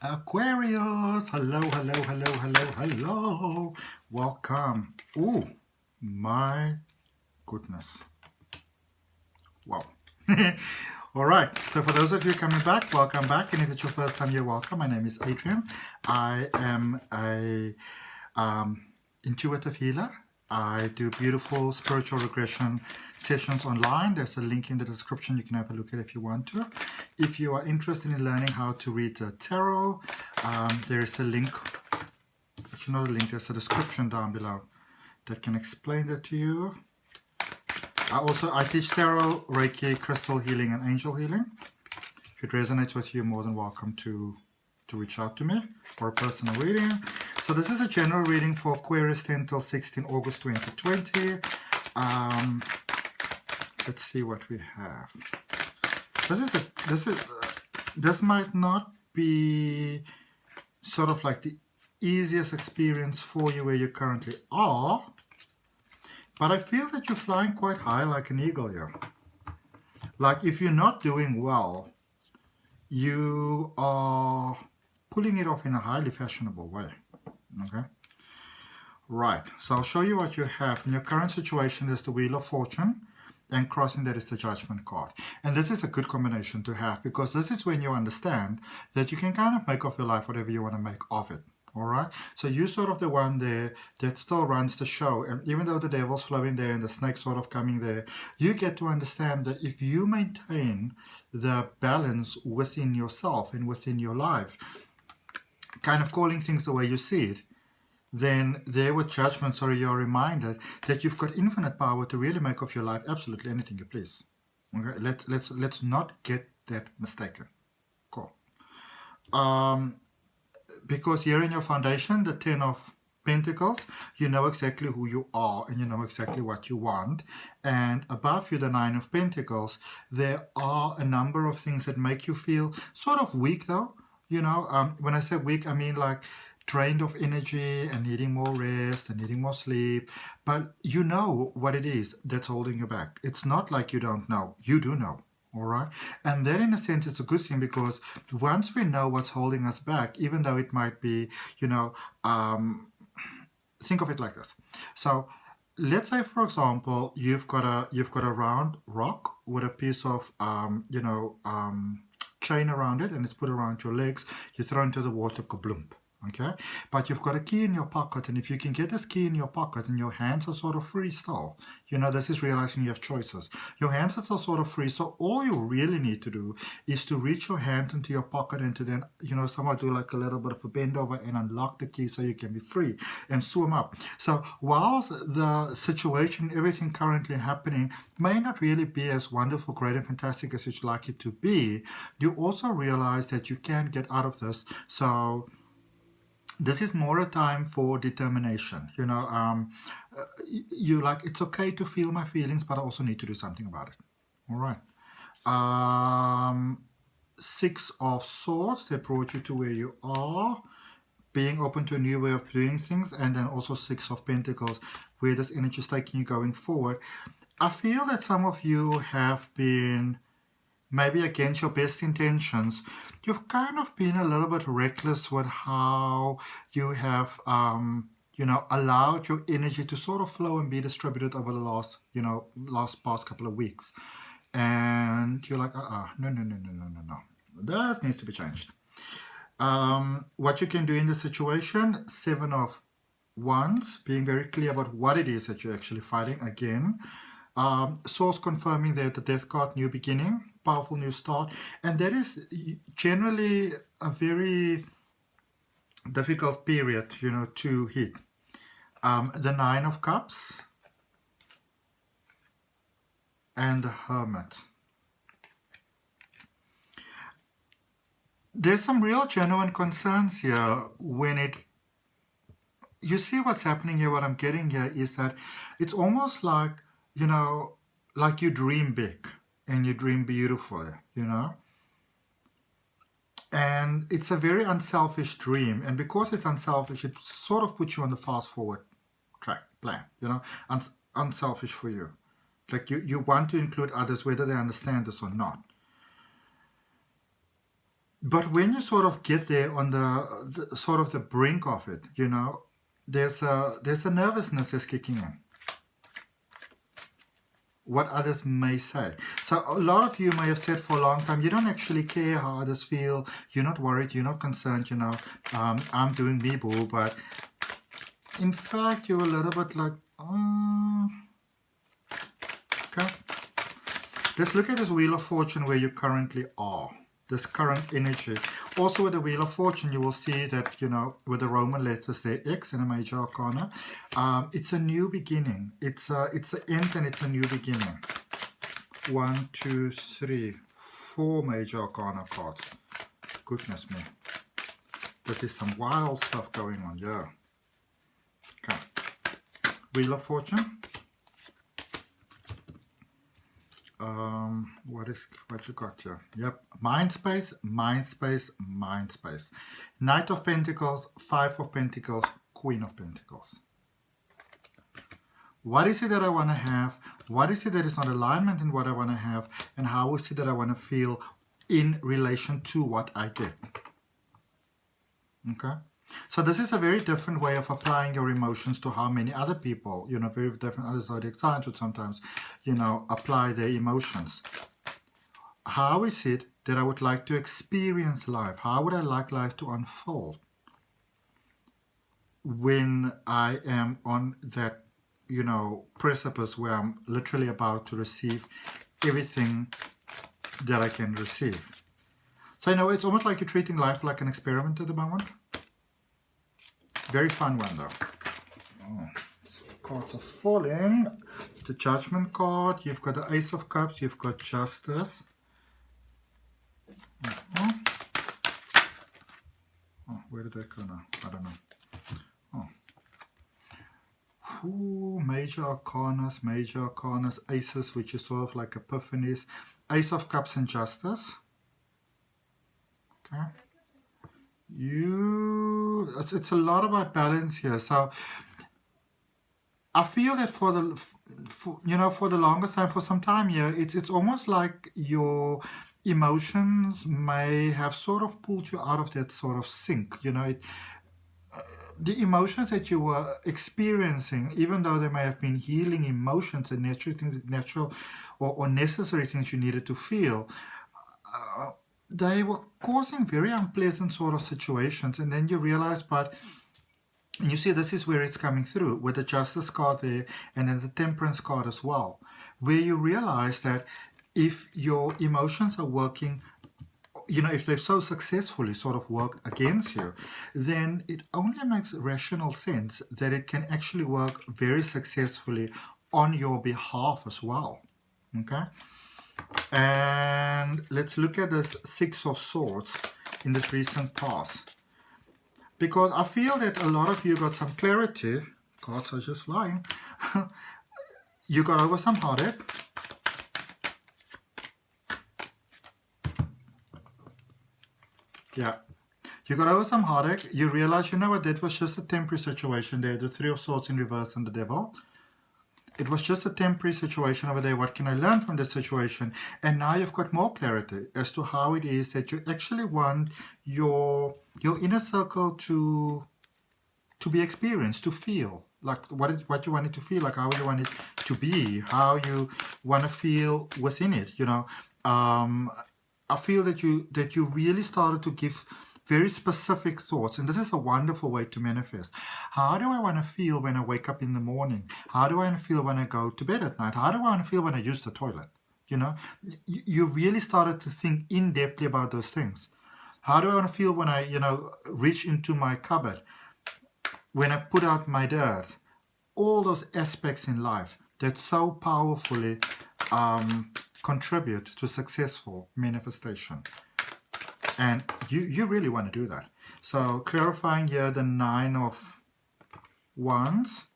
Aquarius, hello, hello, hello, hello, hello. Welcome. Oh, my goodness. Wow. All right. So for those of you coming back, welcome back. And if it's your first time, you're welcome. My name is Adrian. I am a intuitive healer. I do beautiful spiritual regression sessions online. There's a link in the description. You can have a look at it if you want to. If you are interested in learning how to read the tarot, there is a link. Actually, not a link. There's a description down below that can explain that to you. I teach tarot, Reiki, crystal healing, and angel healing. If it resonates with you, you're more than welcome to reach out to me for a personal reading. So this is a general reading for Aquarius 10 till 16 August 2020. Let's see what we have. This might not be sort of like the easiest experience for you where you currently are, but I feel that you're flying quite high like an eagle here. Like if you're not doing well, you are pulling it off in a highly fashionable way. Okay. Right. So I'll show you what you have. In your current situation, there's the Wheel of Fortune, and crossing that is the Judgment card. And this is a good combination to have because this is when you understand that you can kind of make of your life whatever you want to make of it. All right. So you're sort of the one there that still runs the show. And even though the devil's flowing there and the snake's sort of coming there, you get to understand that if you maintain the balance within yourself and within your life, kind of calling things the way you see it, then there with Judgment, sorry, you're reminded that you've got infinite power to really make of your life absolutely anything you please. Okay, let's not get that mistaken. Cool. Because here in your foundation, the 10 of Pentacles, you know exactly who you are and you know exactly what you want. And above you, the 9 of Pentacles, there are a number of things that make you feel sort of weak though. You know, when I say weak, I mean like drained of energy and needing more rest and needing more sleep. But you know what it is that's holding you back. It's not like you don't know. You do know. All right. And that in a sense is a good thing because once we know what's holding us back, even though it might be, you know, think of it like this. So let's say, for example, you've got a round rock with a piece of, chain around it and it's put around your legs. You throw into the water, kabloom. Okay, but you've got a key in your pocket, and if you can get this key in your pocket and your hands are sort of free still, you know, this is realizing you have choices. Your hands are still sort of free, so all you really need to do is to reach your hand into your pocket and to then, you know, somehow do like a little bit of a bend over and unlock the key so you can be free and swim up. So whilst the situation, everything currently happening may not really be as wonderful, great, and fantastic as you'd like it to be, you also realize that you can get out of this. So this is more a time for determination. You know, you like, it's okay to feel my feelings, but I also need to do something about it. All right. 6 of Swords, they brought you to where you are, being open to a new way of doing things, and then also 6 of Pentacles, where this energy is taking you going forward. I feel that some of you have been, maybe against your best intentions, you've kind of been a little bit reckless with how you have, allowed your energy to sort of flow and be distributed over the past couple of weeks. And you're like, no. This needs to be changed. What you can do in this situation, 7 of Wands, being very clear about what it is that you're actually fighting again. Source confirming that the Death card, new beginning, powerful new start, and that is generally a very difficult period, you know, to hit. The 9 of Cups and the Hermit. There's some real genuine concerns here when you see what's happening here. What I'm getting here is that it's almost like, you know, like you dream big and you dream beautifully, you know. And it's a very unselfish dream. And because it's unselfish, it sort of puts you on the fast forward track plan, you know, unselfish for you. Like you want to include others, whether they understand this or not. But when you sort of get there on the sort of the brink of it, you know, there's a nervousness that's kicking in. What others may say. So a lot of you may have said for a long time, you don't actually care how others feel. You're not worried. You're not concerned. You know, I'm doing me, boo. But in fact, you're a little bit like, okay. Let's look at this Wheel of Fortune where you currently are. This current energy. Also with the Wheel of Fortune, you will see that, you know, with the Roman letters there, X in a major arcana, it's a new beginning. It's an end and it's a new beginning. 1, 2, 3, 4 major arcana cards. Goodness me. This is some wild stuff going on, yeah. Okay. Wheel of Fortune. What you got here? Yep, mind space, mind space, mind space. Knight of Pentacles, 5 of Pentacles, Queen of Pentacles. What is it that I want to have? What is it that is not alignment in what I want to have? And how is it that I want to feel in relation to what I get? Okay. So this is a very different way of applying your emotions to how many other people, you know, very different other zodiac signs would sometimes, you know, apply their emotions. How is it that I would like to experience life? How would I like life to unfold when I am on that, you know, precipice where I'm literally about to receive everything that I can receive? So, you know, it's almost like you're treating life like an experiment at the moment. Very fun one though. Oh, so cards are falling. The Judgment card. You've got the Ace of Cups. You've got Justice. Oh, where did that go now? I don't know. Oh. Ooh, major arcanas, aces, which is sort of like epiphanies. Ace of Cups and Justice. Okay. It's a lot about balance here. So I feel that for the longest time, for some time here, it's almost like your emotions may have sort of pulled you out of that sort of sync. You know, the emotions that you were experiencing, even though they may have been healing emotions and natural or necessary things you needed to feel, they were causing very unpleasant sort of situations. And then you realize, and you see this is where it's coming through with the Justice card there and then the Temperance card as well, where you realize that if your emotions are working, you know, if they've so successfully sort of worked against you, then it only makes rational sense that it can actually work very successfully on your behalf as well. Okay? And let's look at this Six of Swords in this recent past. Because I feel that a lot of you got some clarity. Cards are just flying. You got over some heartache. Yeah. You got over some heartache. You realize, you know what, that was just a temporary situation there. The Three of Swords in reverse and the Devil. It was just a temporary situation over there. What can I learn from this situation? And now you've got more clarity as to how it is that you actually want your inner circle to be experienced, to feel. Like what you want it to feel, like how you want it to be, how you want to feel within it. You know, I feel that you really started to give very specific thoughts, and this is a wonderful way to manifest. How do I want to feel when I wake up in the morning? How do I want to feel when I go to bed at night? How do I want to feel when I use the toilet? You know, you really started to think in depthly about those things. How do I want to feel when I, you know, reach into my cupboard? When I put out my dirt? All those aspects in life that so powerfully contribute to successful manifestation. And you really want to do that. So clarifying here the Nine of Wands.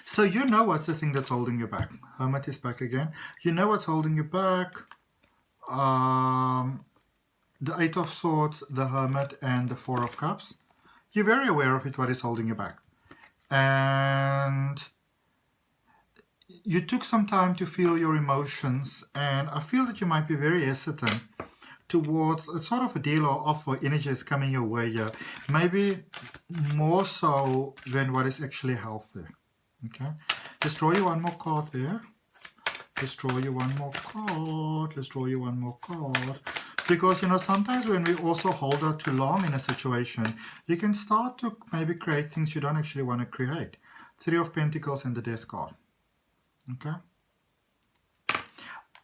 So you know what's the thing that's holding you back. Hermit is back again. You know what's holding you back. The Eight of Swords, the Hermit, and the Four of Cups. You're very aware of it, what is holding you back. And you took some time to feel your emotions. And I feel that you might be very hesitant towards a sort of a deal or offer energy is coming your way here. Maybe more so than what is actually healthy. Okay, let's draw you one more card there. Let's draw you one more card. Let's draw you one more card. Because, you know, sometimes when we also hold out too long in a situation, you can start to maybe create things you don't actually want to create. Three of Pentacles and the Death card. Okay?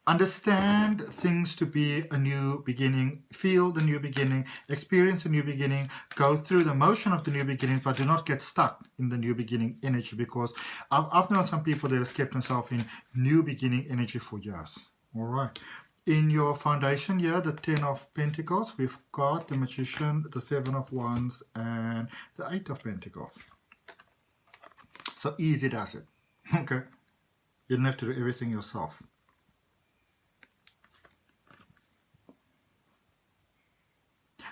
Understand things to be a new beginning, feel the new beginning, experience a new beginning, go through the motion of the new beginning, but do not get stuck in the new beginning energy, because I've known some people that have kept themselves in new beginning energy for years. All right. In your foundation here, the 10 of Pentacles, we've got the Magician, the 7 of Wands, and the 8 of Pentacles. So easy does it. Okay. You don't have to do everything yourself.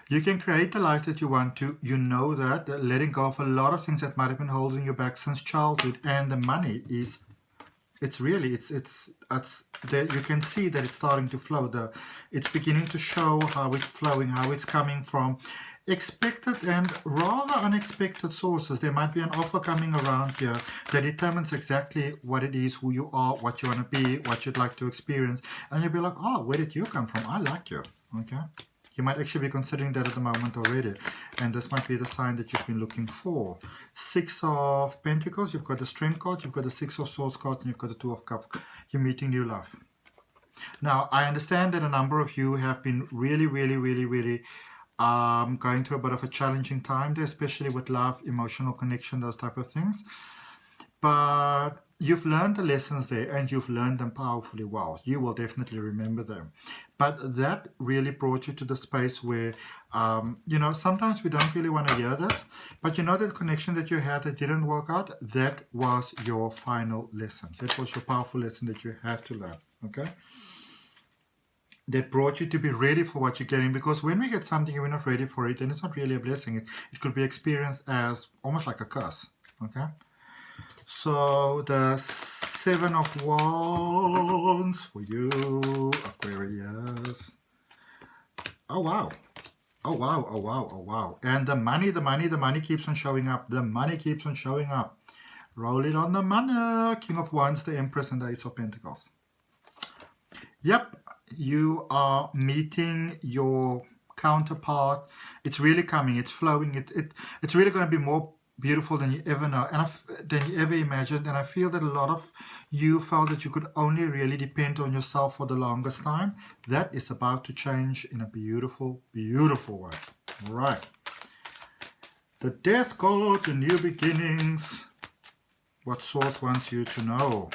You can create the life that you want to. You know that letting go of a lot of things that might have been holding you back since childhood, and the money is, it's there. You can see that it's starting to flow. It's beginning to show how it's flowing, how it's coming from expected and rather unexpected sources. There might be an offer coming around here that determines exactly what it is, who you are, what you want to be, what you'd like to experience, and you'll be like, oh, where did you come from? I like you. Okay. You might actually be considering that at the moment already. And this might be the sign that you've been looking for. 6 of Pentacles, you've got the Strength card, you've got the 6 of Swords card, and you've got the 2 of Cups. You're meeting new love. Now, I understand that a number of you have been really going through a bit of a challenging time there, especially with love, emotional connection, those type of things. But you've learned the lessons there, and you've learned them powerfully well. You will definitely remember them. But that really brought you to the space where, you know, sometimes we don't really want to hear this, but you know that connection that you had that didn't work out, that was your final lesson. That was your powerful lesson that you had to learn, okay? That brought you to be ready for what you're getting, because when we get something and we're not ready for it, then it's not really a blessing. It could be experienced as almost like a curse, okay? So the 7 of Wands for you, Aquarius. Oh wow. Oh wow, oh wow, oh wow. And the money keeps on showing up. The money keeps on showing up. Roll it on the money. King of Wands, the Empress, and the Ace of Pentacles. Yep, you are meeting your counterpart. It's really coming, it's flowing. It's really going to be more beautiful than you ever know, and than you ever imagined. And I feel that a lot of you felt that you could only really depend on yourself for the longest time. That is about to change in a beautiful way. All right. The Death card, the new beginnings. What Source wants you to know.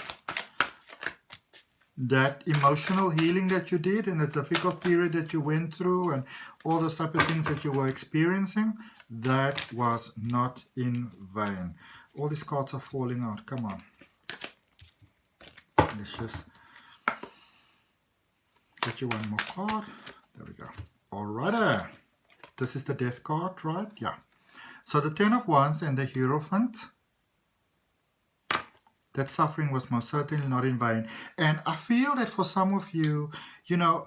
That emotional healing that you did in the difficult period that you went through and all those type of things that you were experiencing, that was not in vain. All these cards are falling out. Come on. Let's just get you one more card. There we go. Alrighty. This is the Death card, right? Yeah. So the 10 of Wands and the Hierophant. That suffering was most certainly not in vain. And I feel that for some of you, you know,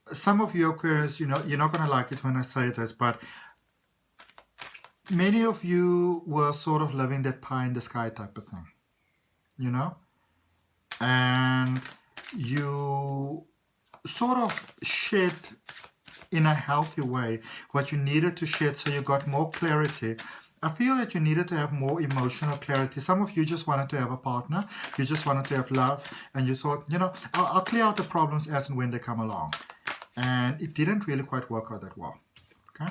some of you Aquarius, you know, you're not going to like it when I say this, but many of you were sort of living that pie in the sky type of thing, you know? And you sort of shed in a healthy way what you needed to shed, so you got more clarity. I feel that you needed to have more emotional clarity. Some of you just wanted to have a partner. You just wanted to have love. And you thought, you know, I'll clear out the problems as and when they come along. And it didn't really quite work out that well. Okay.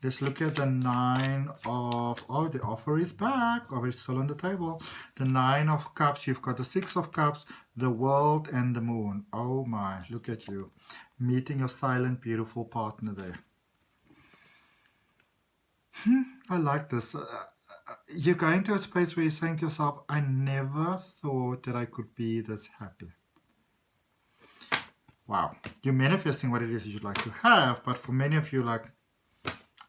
Let's look at the 9 of, oh, the offer is back. Oh, it's still on the table. The 9 of Cups. You've got the 6 of Cups, the World, and the Moon. Oh my, look at you. Meeting your silent, beautiful partner there. I like this. You're going to a space where you're saying to yourself, I never thought that I could be this happy. Wow. You're manifesting what it is you'd like to have, but for many of you, like,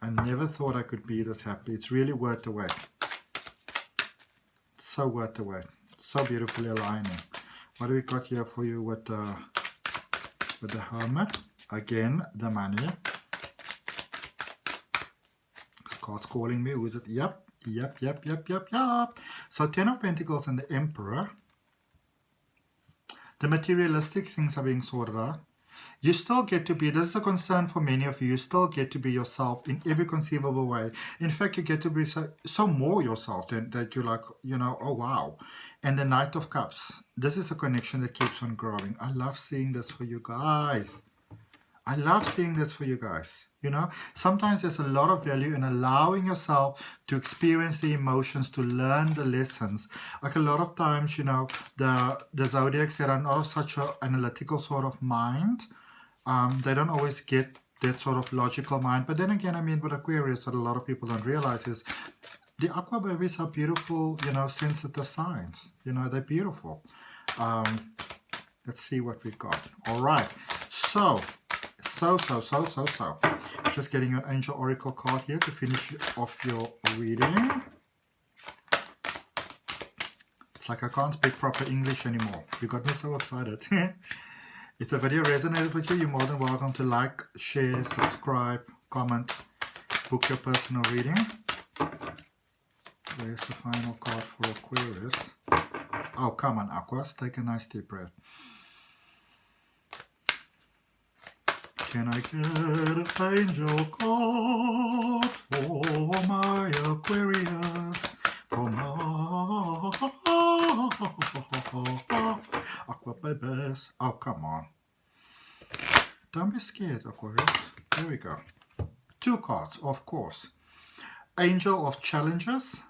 I never thought I could be this happy. It's really worth the wait. It's so worth the wait. So beautifully aligning. What do we got here for you with the Hermit? Again, the money. This card's calling me. Who is it? Yep. So 10 of Pentacles and the Emperor. The materialistic things are being sorted out. You still get to be, this is a concern for many of you, you still get to be yourself in every conceivable way. In fact, you get to be so more yourself than that you're like, you know, oh wow. And the Knight of Cups, this is a connection that keeps on growing. I love seeing this for you guys. I love seeing this for you guys. You know, sometimes there's a lot of value in allowing yourself to experience the emotions, to learn the lessons. Like a lot of times, you know, the zodiacs that are not such an analytical sort of mind, they don't always get that sort of logical mind. But then again, I mean, with Aquarius, what a lot of people don't realize is the Aqua babies are beautiful, you know, sensitive signs. You know, they're beautiful. Let's see what we got. All right. So. Just getting an Angel Oracle card here to finish off your reading. It's like I can't speak proper English anymore. You got me so excited. If the video resonated with you, you're more than welcome to like, share, subscribe, comment, book your personal reading. There's the final card for Aquarius. Oh, come on, Aquas. Take a nice deep breath. Can I get an angel card for my Aquarius? For my Aqua babies. Oh, come on. Don't be scared, Aquarius. There we go. 2 cards, of course. Angel of Challenges.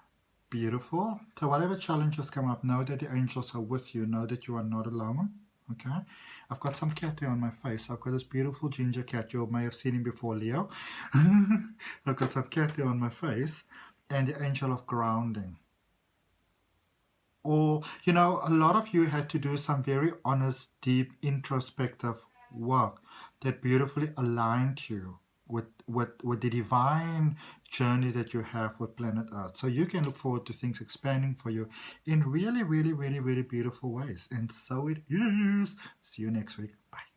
Beautiful. So whatever challenges come up, know that the angels are with you. Know that you are not alone. Okay, I've got some cat hair on my face. I've got this beautiful ginger cat. You may have seen him before, Leo. I've got some cat hair on my face. And the Angel of Grounding. Or, you know, a lot of you had to do some very honest, deep, introspective work that beautifully aligned you with the divine journey that you have with planet Earth. So you can look forward to things expanding for you in really, really, really, really beautiful ways. And so it is. See you next week. Bye.